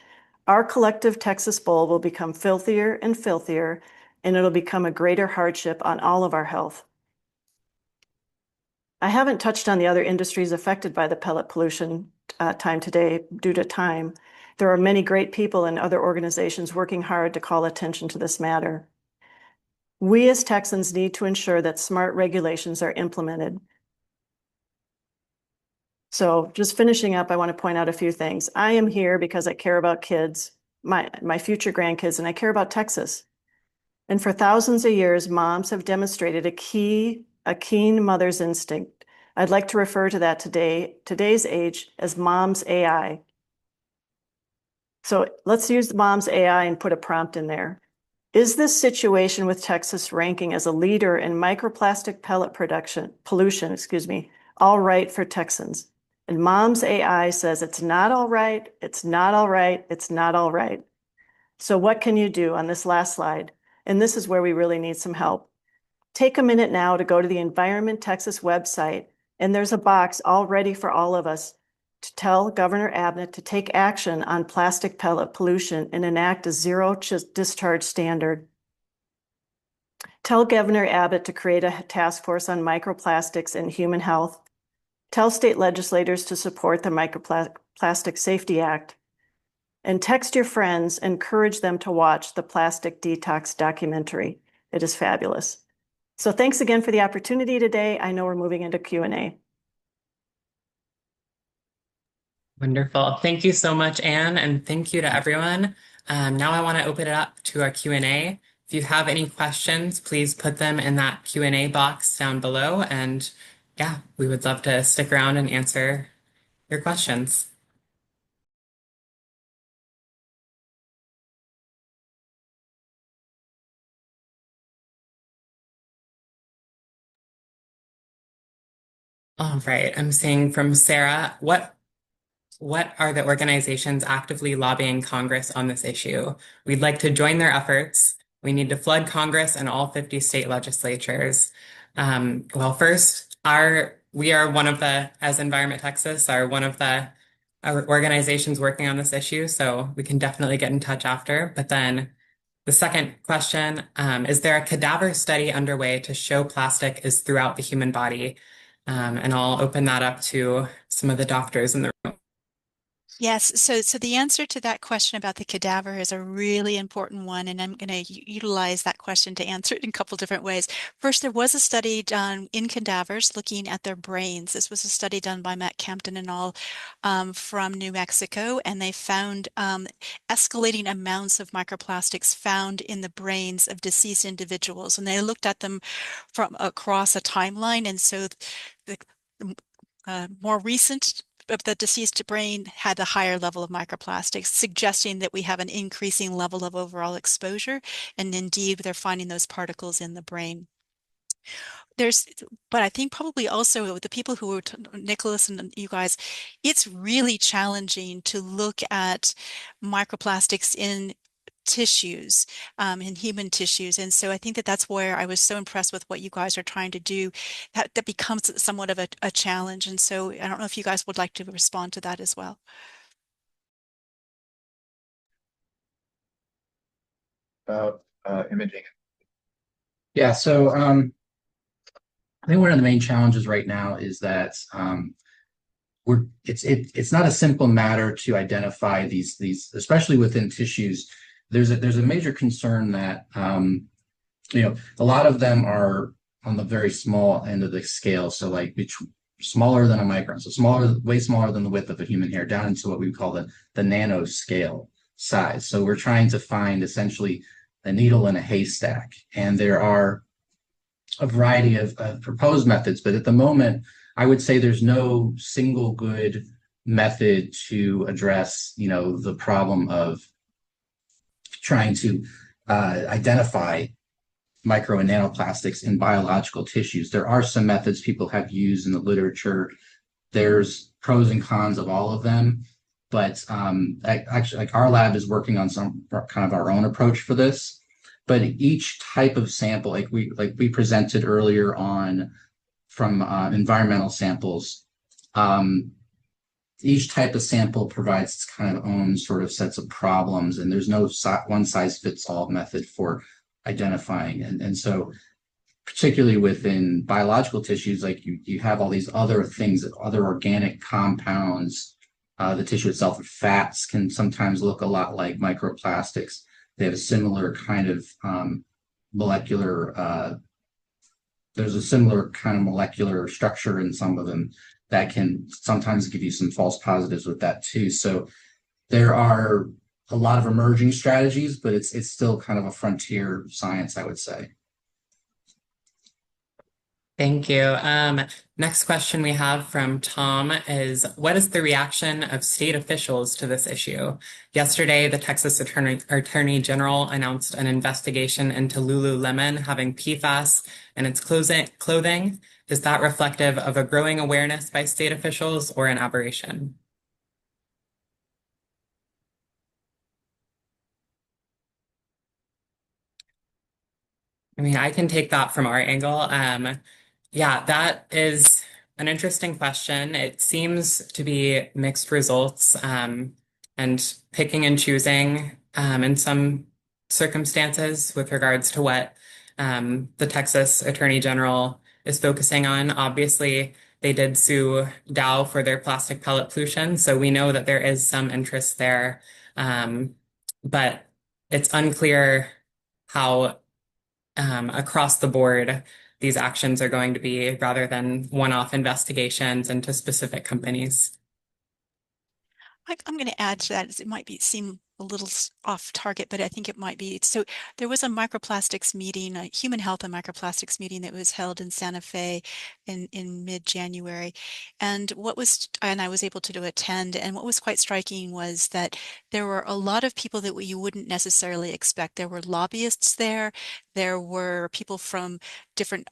our collective Texas bowl will become filthier and filthier, and it'll become a greater hardship on all of our health. I haven't touched on the other industries affected by the pellet pollution today due to time. There are many great people and other organizations working hard to call attention to this matter. We as Texans need to ensure that smart regulations are implemented. So just finishing up, I want to point out a few things. I am here because I care about kids, my future grandkids, and I care about Texas. And for thousands of years, moms have demonstrated a keen mother's instinct. I'd like to refer to that today's age as mom's AI. So let's use mom's AI and put a prompt in there. Is this situation with Texas ranking as a leader in microplastic pellet pollution, all right for Texans? And mom's AI says it's not all right, it's not all right, it's not all right. So what can you do on this last slide? And this is where we really need some help. Take a minute now to go to the Environment Texas website, and there's a box all ready for all of us to tell Governor Abbott to take action on plastic pellet pollution and enact a zero discharge standard. Tell Governor Abbott to create a task force on microplastics and human health. Tell state legislators to support the Microplastic Safety Act. And text your friends, encourage them to watch the Plastic Detox documentary. It is fabulous. So thanks again for the opportunity today. I know we're moving into Q&A. Wonderful. Thank you so much, Anne, and thank you to everyone. Now I want to open it up to our Q&A. If you have any questions, please put them in that Q&A box down below. And yeah, we would love to stick around and answer your questions. All right, I'm seeing from Sarah, what are the organizations actively lobbying Congress on this issue? We'd like to join their efforts. We need to flood Congress and all 50 state legislatures. Well, first, we are one of the, as Environment Texas, are one of the organizations working on this issue, so we can definitely get in touch after. But then the second question, is there a cadaver study underway to show plastic is throughout the human body? And I'll open that up to some of the doctors in the room. Yes, so the answer to that question about the cadaver is a really important one, and I'm going to utilize that question to answer it in a couple different ways. First, there was a study done in cadavers looking at their brains. This was a study done by Matt Campton and all from New Mexico, and they found escalating amounts of microplastics found in the brains of deceased individuals, and they looked at them from across a timeline, and so the more recent of the deceased brain had a higher level of microplastics, suggesting that we have an increasing level of overall exposure. And indeed, they're finding those particles in the brain. But I think probably also the people who were, Nicholas and you guys, it's really challenging to look at microplastics in tissues, in human tissues. And so I think that's where I was so impressed with what you guys are trying to do. That becomes somewhat of a challenge. And so I don't know if you guys would like to respond to that as well. About imaging. Yeah, so I think one of the main challenges right now is that it's not a simple matter to identify these especially within tissues. There's a major concern that a lot of them are on the very small end of the scale, so like smaller than a micron, so way smaller than the width of a human hair, down into what we call the nano scale size. So we're trying to find essentially a needle in a haystack, and there are a variety of proposed methods, but at the moment, I would say there's no single good method to address, the problem of trying to identify micro and nanoplastics in biological tissues. There are some methods people have used in the literature. There's pros and cons of all of them, but actually, like our lab is working on some kind of our own approach for this. But each type of sample, like we presented earlier on from environmental samples, each type of sample provides its kind of own sort of sets of problems, and there's no one size fits all method for identifying. And so particularly within biological tissues, like you have all these other things, other organic compounds. The tissue itself, fats can sometimes look a lot like microplastics. They have a similar kind of there's a similar kind of molecular structure in some of them that can sometimes give you some false positives with that too. So there are a lot of emerging strategies, but it's still kind of a frontier science, I would say. Thank you. Next question we have from Tom is, what is the reaction of state officials to this issue? Yesterday, the Texas Attorney General announced an investigation into Lululemon having PFAS in its clothing. Is that reflective of a growing awareness by state officials or an aberration? I mean, I can take that from our angle. Yeah, that is an interesting question. It seems to be mixed results, and picking and choosing in some circumstances with regards to what the Texas Attorney General is focusing on. Obviously, they did sue Dow for their plastic pellet pollution. So we know that there is some interest there. But it's unclear how across the board these actions are going to be rather than one-off investigations into specific companies. I'm going to add to that, as it might seem a little off target, but I think it might be. So there was a microplastics meeting, a human health and microplastics meeting that was held in Santa Fe in mid-January. And I was able to attend, and what was quite striking was that there were a lot of people that you wouldn't necessarily expect. There were lobbyists there. There were people from different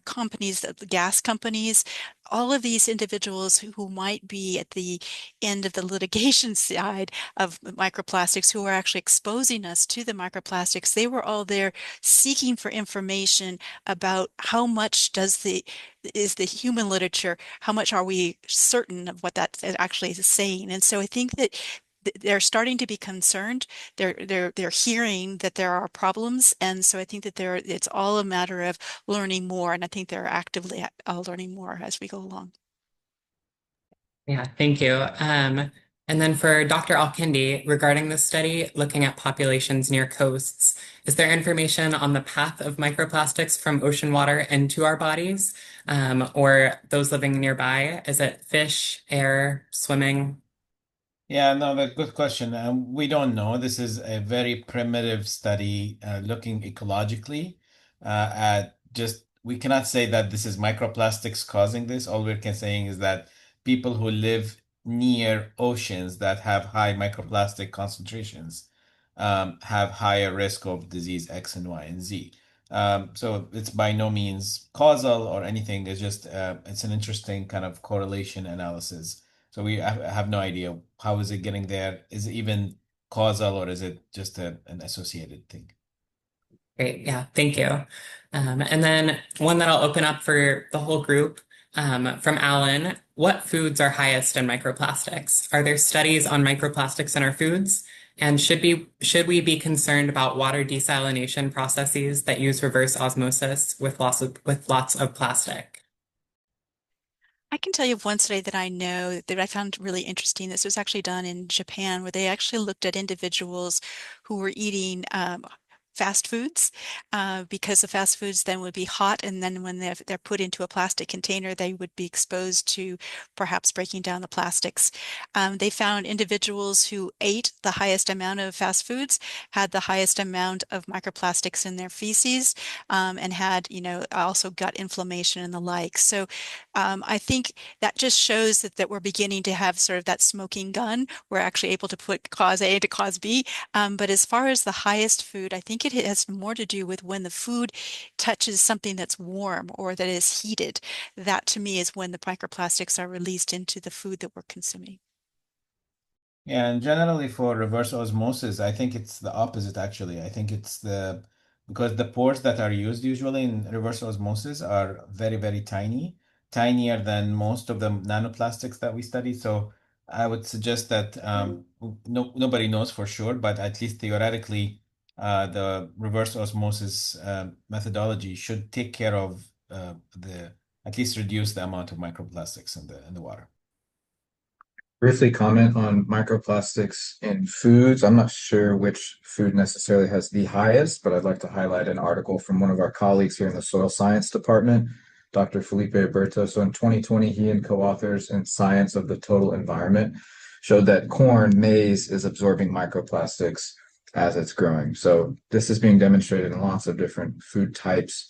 companies, the gas companies, all of these individuals who might be at the end of the litigation side of microplastics, who are actually exposing us to the microplastics. They were all there seeking for information about how much is the human literature, how much are we certain of what that actually is saying. And so I think that they're starting to be concerned. They're hearing that there are problems, and so I think that it's all a matter of learning more, and I think they're actively learning more as we go along. Yeah, thank you. And then for Dr. Alkindi, regarding this study, looking at populations near coasts, is there information on the path of microplastics from ocean water into our bodies, or those living nearby? Is it fish, air, swimming? Yeah, no, but good question. We don't know. This is a very primitive study looking ecologically at just, we cannot say that this is microplastics causing this. All we're saying is that people who live near oceans that have high microplastic concentrations have higher risk of disease X and Y and Z. So it's by no means causal or anything. It's just, it's an interesting kind of correlation analysis. So we have no idea how is it getting there. Is it even causal or is it just an associated thing? Great, yeah, thank you. And then one that I'll open up for the whole group from Alan. What foods are highest in microplastics? Are there studies on microplastics in our foods? And should we be concerned about water desalination processes that use reverse osmosis with lots of plastic? I can tell you of one study that I know that I found really interesting. This was actually done in Japan, where they actually looked at individuals who were eating fast foods, because the fast foods then would be hot, and then when they're put into a plastic container, they would be exposed to perhaps breaking down the plastics. They found individuals who ate the highest amount of fast foods had the highest amount of microplastics in their feces, and had, also gut inflammation and the like. So I think that just shows that we're beginning to have sort of that smoking gun. We're actually able to put cause A to cause B. But as far as the highest food, I think it has more to do with when the food touches something that's warm or that is heated. That to me is when the microplastics are released into the food that we're consuming. Yeah, and generally for reverse osmosis, I think it's the opposite actually. I think it's because the pores that are used usually in reverse osmosis are very, very tiny, tinier than most of the nanoplastics that we study. So I would suggest that nobody knows for sure, but at least theoretically, the reverse osmosis methodology should take care of at least reduce the amount of microplastics in the water. Briefly comment on microplastics in foods. I'm not sure which food necessarily has the highest, but I'd like to highlight an article from one of our colleagues here in the soil science department, Dr. Felipe Berto. So in 2020, he and co-authors in Science of the Total Environment showed that corn, maize is absorbing microplastics as it's growing. So this is being demonstrated in lots of different food types.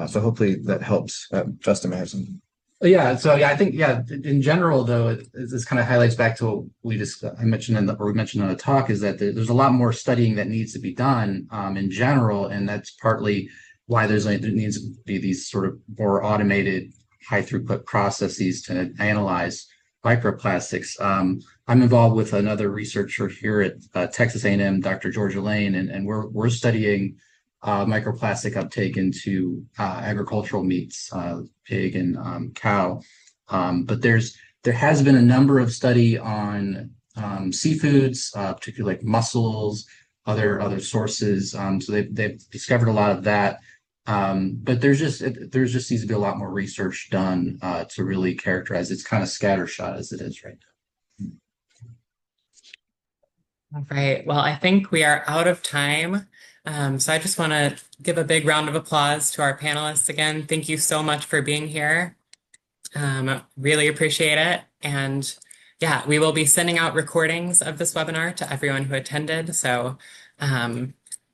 So hopefully that helps. Justin may have some. Yeah, so yeah, I think in general though, this kind of highlights back to what we mentioned in the talk, is that there's a lot more studying that needs to be done in general, and that's partly why there needs to be these sort of more automated, high throughput processes to analyze microplastics. I'm involved with another researcher here at Texas A&M, Dr. Georgia Lane, and we're studying microplastic uptake into agricultural meats, pig and cow. But there has been a number of study on seafoods, particularly like mussels, other sources. So they've discovered a lot of that. But there just needs to be a lot more research done to really characterize. It's kind of scattershot as it is right now. All right. Well, I think we are out of time. So I just want to give a big round of applause to our panelists again. Thank you so much for being here. Really appreciate it. And yeah, we will be sending out recordings of this webinar to everyone who attended. So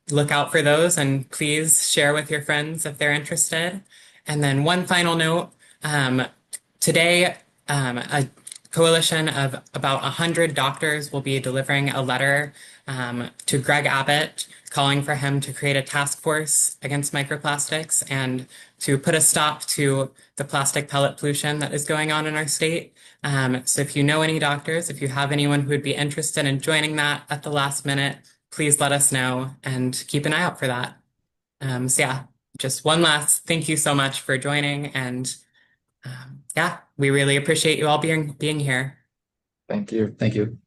look out for those and please share with your friends if they're interested. And then one final note, today, a coalition of about 100 doctors will be delivering a letter to Greg Abbott calling for him to create a task force against microplastics and to put a stop to the plastic pellet pollution that is going on in our state. So if you know any doctors, if you have anyone who would be interested in joining that at the last minute, please let us know and keep an eye out for that. So yeah, just one last thank you so much for joining, and yeah, we really appreciate you all being here. Thank you. Thank you.